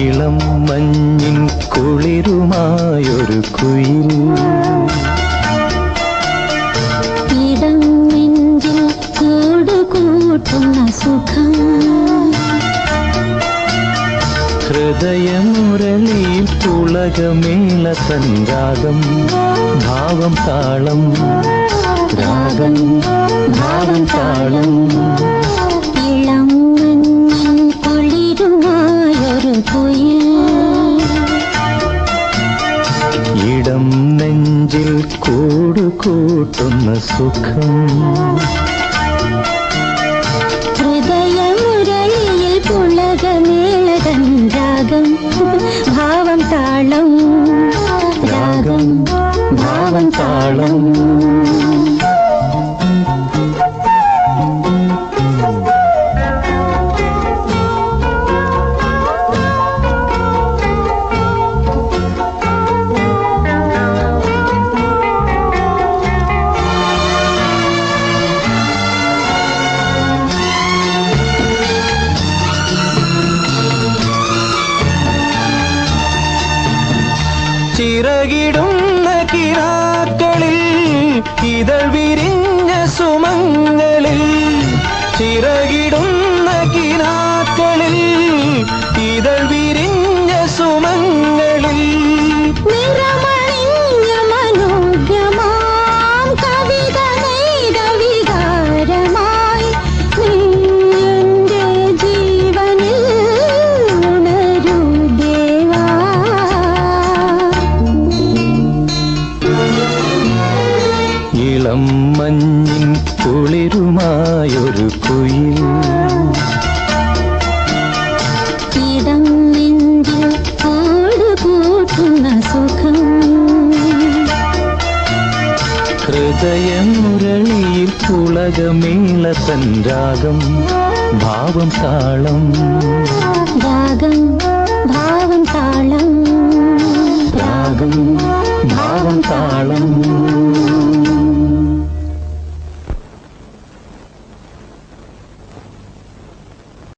ഇളം മഞ്ഞിൻ കുളിരുമായൊരു കുയിൽ ഇടം നെഞ്ചിൽ കൂടുകൂട്ടുന്ന സുഖം ഹൃദയമുരളിയിൽ പുളകമേള തൻരാഗം ഭാവം താളം രാഗം ഭാവം താളം ഇളം മഞ്ഞിൻ കുളിരുമായൊരു കുയിൽ ഇടം നെഞ്ചിൽ കൂടുകൂട്ടുന്ന സുഖം ഹൃദയമുരളിയിൽ പുളകമേളതൻ രാഗം ഭാവം താളം രാഗം ഭാവം താളം ചിറകിടുന്ന കിനാക്കളിൽ ഇതൾ വിരിഞ്ഞ സുമങ്ങളിൽ ചിറകിടുന്ന കിനാക്കളിൽ ഇതൾ വിരിഞ്ഞ സുമങ്ങളിൽ നിറമണിഞ്ഞ മനോജ്ഞമാം കവിത നെയ്ത വികാരമായി നീ എൻ്റെ ജീവനിൽ ഉണരൂ ദേവാ ഇളം മഞ്ഞിൻ കുളിരുമായൊരു കുയിൽ ഇടം നെഞ്ചിൽ കൂടുകൂട്ടുന്ന സുഖം ഹൃദയമുരളിയിൽ പുളകമേള തൻരാഗം ഭാവം താളം രാഗം ഭാവം താളം രാഗം